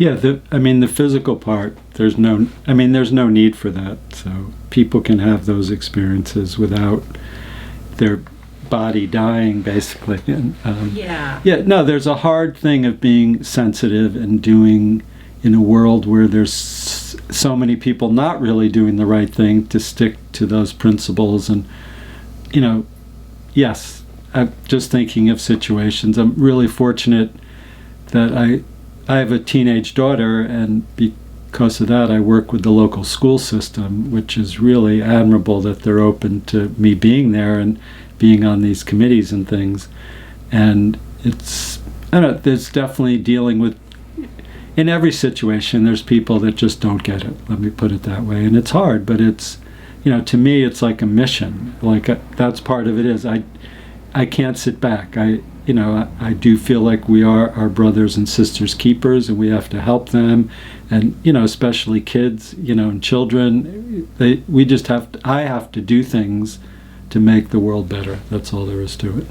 Yeah, I mean, the physical part, there's no need for that. So people can have those experiences without their body dying, basically. And, yeah, no, there's a hard thing of being sensitive and doing in a world where there's so many people not really doing the right thing, to stick to those principles. And, yes, I'm just thinking of situations. I'm really fortunate that I have a teenage daughter, and because of that, I work with the local school system, which is really admirable that they're open to me being there and being on these committees and things. And there's definitely dealing with, in every situation, there's people that just don't get it. Let me put it that way. And it's hard, but it's, to me, it's like a mission. Like that's part of it is I can't sit back. I do feel like we are our brothers and sisters' keepers, and we have to help them, and especially kids, and children. I have to do things to make the world better. That's all there is to it.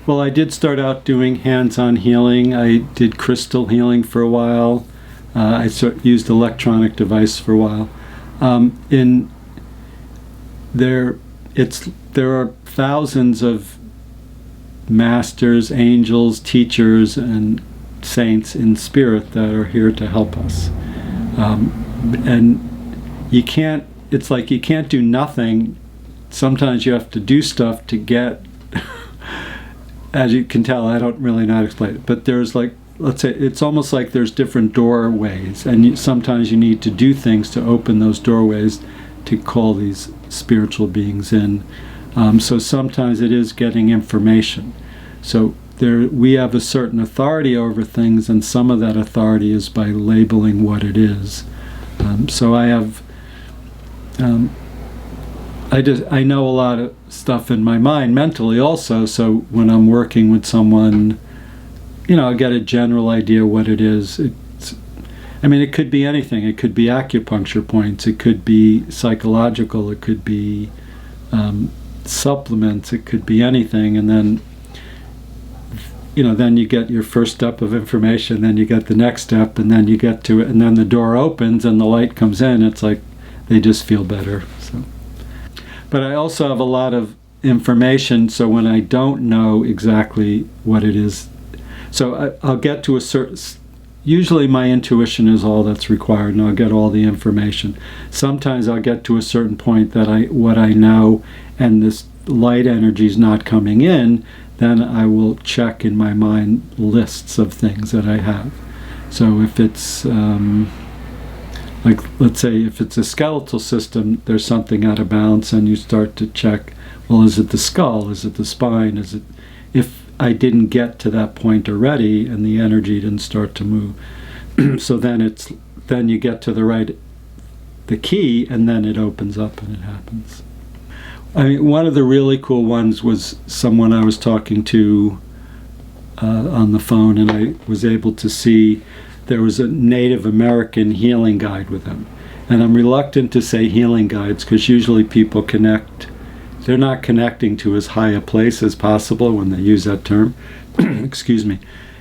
Well, I did start out doing hands-on healing. I did crystal healing for a while. I used electronic device for a while. There are thousands of masters, angels, teachers, and saints in spirit that are here to help us. And it's like you can't do nothing. Sometimes you have to do stuff to get, as you can tell, I don't really know how to explain it, but there's let's say, it's almost like there's different doorways, and sometimes you need to do things to open those doorways to call these spiritual beings in. So sometimes it is getting information. So we have a certain authority over things, and some of that authority is by labeling what it is. So I have, I know a lot of stuff in my mind mentally also. So when I'm working with someone, I get a general idea what it is. It could be anything. It could be acupuncture points. It could be psychological. It could be supplements. It could be anything. And then then you get your first step of information, then you get the next step, and then you get to it, and then the door opens and the light comes in. It's like they just feel better. So, but I also have a lot of information, so when I don't know exactly what it is, so I'll get to a certain, usually my intuition is all that's required, and I'll get all the information. Sometimes I'll get to a certain point that what I know, and this light energy is not coming in, then I will check in my mind lists of things that I have. So if it's, let's say if it's a skeletal system, there's something out of balance, and you start to check, well, is it the skull? Is it the spine? If I didn't get to that point already and the energy didn't start to move, so then you get to the key, and then it opens up and it happens. One of the really cool ones was someone I was talking to on the phone, and I was able to see there was a Native American healing guide with him. And I'm reluctant to say healing guides, because usually people they're not connecting to as high a place as possible when they use that term. Excuse me.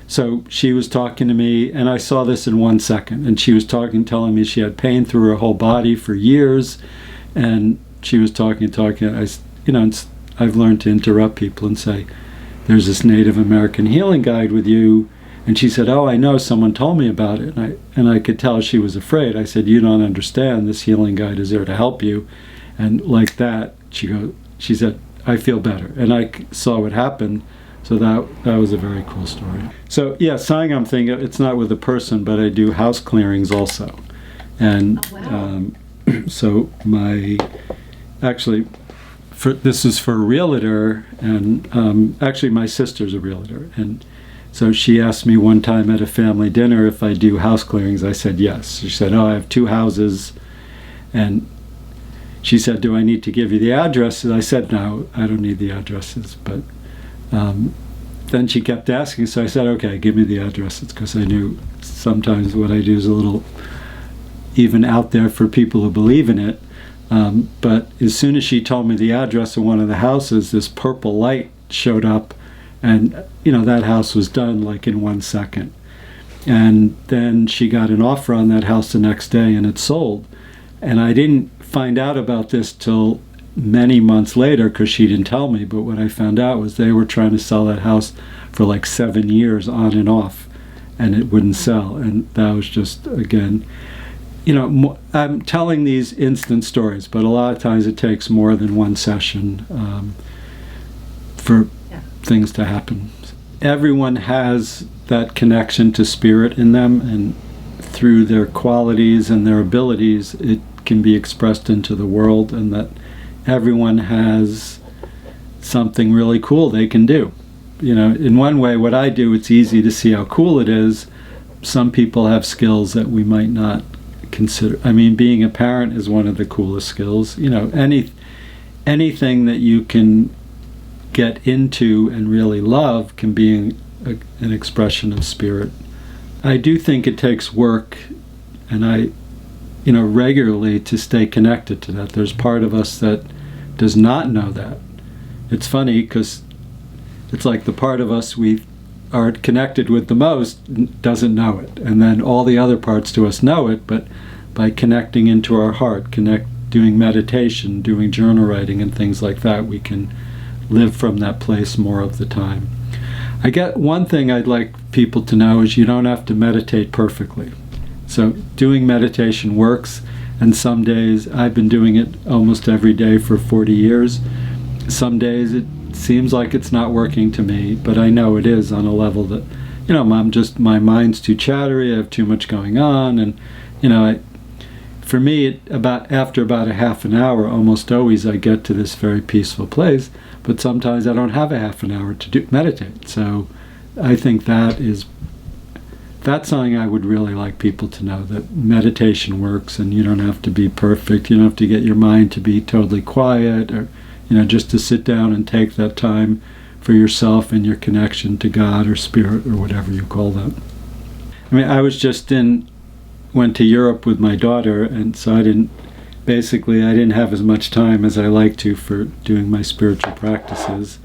So she was talking to me, and I saw this in 1 second, and she was telling me she had pain through her whole body for years, and she was talking. I've learned to interrupt people and say, there's this Native American healing guide with you. And she said, oh, I know, someone told me about it. And I could tell she was afraid. I said, you don't understand, this healing guide is there to help you. And like that, she said, I feel better. And I saw what happened. So that was a very cool story. So yeah, Sangam thing, it's not with a person, but I do house clearings also. And so this is for a realtor, and actually my sister's a realtor, and so she asked me one time at a family dinner if I do house clearings. I said yes. She said, oh, I have 2 houses, and she said, do I need to give you the addresses? I said, no, I don't need the addresses, but then she kept asking, so I said, okay, give me the addresses, because I knew sometimes what I do is a little even out there for people who believe in it. But as soon as she told me the address of one of the houses, this purple light showed up, and that house was done like in 1 second. And then she got an offer on that house the next day, and it sold. And I didn't find out about this till many months later, because she didn't tell me. But what I found out was they were trying to sell that house for like 7 years on and off, and it wouldn't sell. And that was just, again, I'm telling these instant stories, but a lot of times it takes more than one session for things to happen. Everyone has that connection to spirit in them, and through their qualities and their abilities, it can be expressed into the world, and that everyone has something really cool they can do. In one way, what I do, it's easy to see how cool it is. Some people have skills that we might not consider. I mean, being a parent is one of the coolest skills. Anything that you can get into and really love can be an expression of spirit. I do think it takes work, and regularly to stay connected to that. There's part of us that does not know that. It's funny because it's like the part of us we are connected with the most doesn't know it, and then all the other parts to us know it. But by connecting into our heart, doing meditation, doing journal writing and things like that, we can live from that place more of the time. I get one thing I'd like people to know is you don't have to meditate perfectly. So doing meditation works, and some days, I've been doing it almost every day for 40 years. Some days it seems like it's not working to me, but I know it is on a level that, my mind's too chattery, I have too much going on, and, for me, after about a half an hour, almost always I get to this very peaceful place, but sometimes I don't have a half an hour to meditate. So I think that's something I would really like people to know, that meditation works, and you don't have to be perfect. You don't have to get your mind to be totally quiet, or just to sit down and take that time for yourself and your connection to God or spirit or whatever you call that. I mean, I was just went to Europe with my daughter, and so I didn't have as much time as I like to for doing my spiritual practices.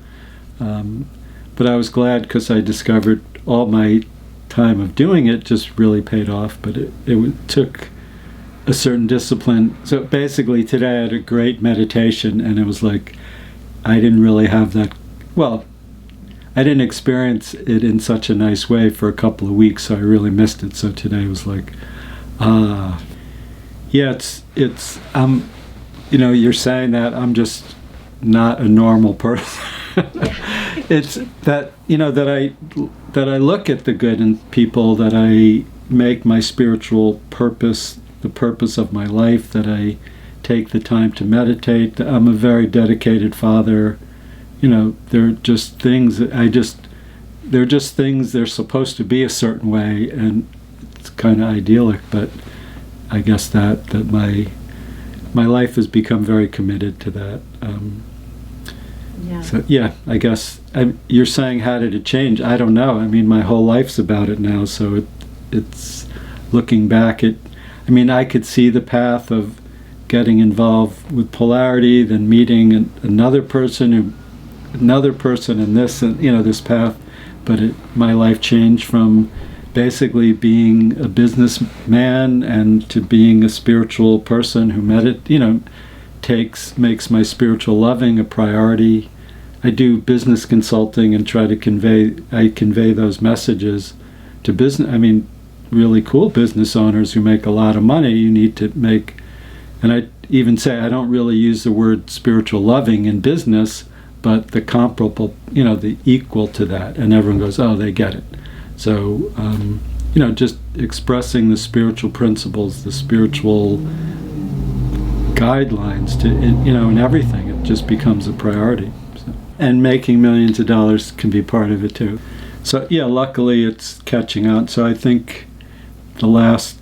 But I was glad, because I discovered all my time of doing it just really paid off, but it took a certain discipline. So basically today I had a great meditation, and it was like I didn't really have that, I didn't experience it in such a nice way for a couple of weeks, so I really missed it. So today was like, it's you're saying that I'm just not a normal person. It's that, that I look at the good in people, that I make my spiritual purpose the purpose of my life, that I take the time to meditate. I'm a very dedicated father. They're just things that they're just things, they're supposed to be a certain way, and it's kind of idyllic, but I guess that my life has become very committed to that. So I guess you're saying, how did it change? I don't know. I mean, my whole life's about it now, so it's looking back at, I could see the path of getting involved with polarity, then meeting another person in this, and this path. But my life changed from basically being a businessman and to being a spiritual person who makes my spiritual loving a priority. I do business consulting and try to convey those messages to business. Really cool business owners who make a lot of money. You need to make, and I even say I don't really use the word spiritual loving in business, but the comparable, the equal to that, and everyone goes, oh, they get it. So, just expressing the spiritual principles, the spiritual guidelines in everything, it just becomes a priority. So, and making millions of dollars can be part of it too. So, luckily it's catching on. So I think the last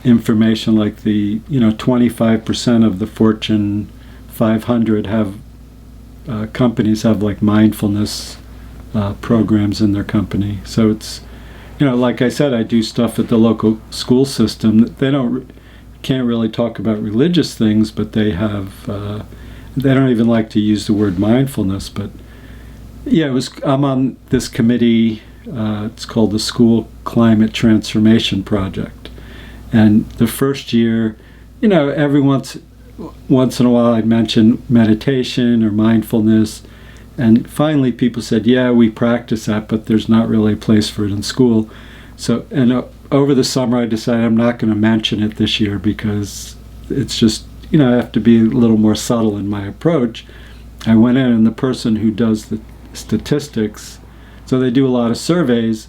information, like the 25% of the Fortune 500 have companies have like mindfulness programs in their company. So it's like I said, I do stuff at the local school system. They can't really talk about religious things, but they have they don't even like to use the word mindfulness. But I'm on this committee It's called the School Climate Transformation Project. And the first year, every once in a while I'd mention meditation or mindfulness. And finally people said, yeah, we practice that, but there's not really a place for it in school. So, over the summer I decided I'm not going to mention it this year because it's just, I have to be a little more subtle in my approach. I went in, and the person who does the statistics, so they do a lot of surveys,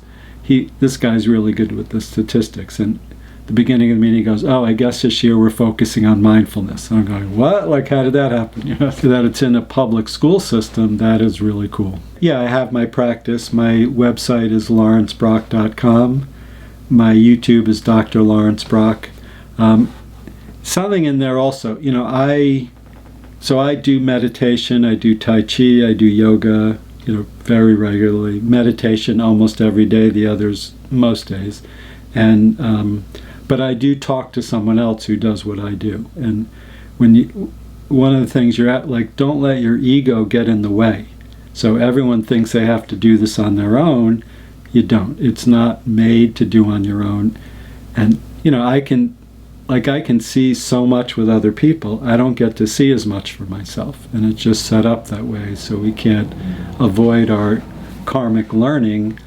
this guy's really good with the statistics, and at the beginning of the meeting he goes, oh, I guess this year we're focusing on mindfulness. And I'm going, what? Like, how did that happen? That it's in a public school system, that is really cool. Yeah, I have my practice. My website is lawrencebrock.com. My YouTube is Dr. Lawrence Brock. Something in there also, I do meditation, I do Tai Chi, I do yoga, very regularly. Meditation almost every day, the others most days. And but I do talk to someone else who does what I do. And one of the things you're at, like, don't let your ego get in the way. So everyone thinks they have to do this on their own. You don't. It's not made to do on your own. And I can see so much with other people. I don't get to see as much for myself, and it's just set up that way so we can't avoid our karmic learning.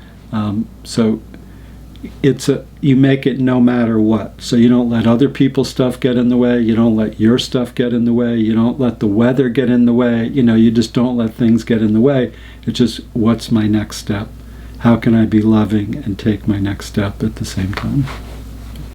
So you make it no matter what. So you don't let other people's stuff get in the way. You don't let your stuff get in the way. You don't let the weather get in the way. You just don't let things get in the way. It's just, what's my next step? How can I be loving and take my next step at the same time?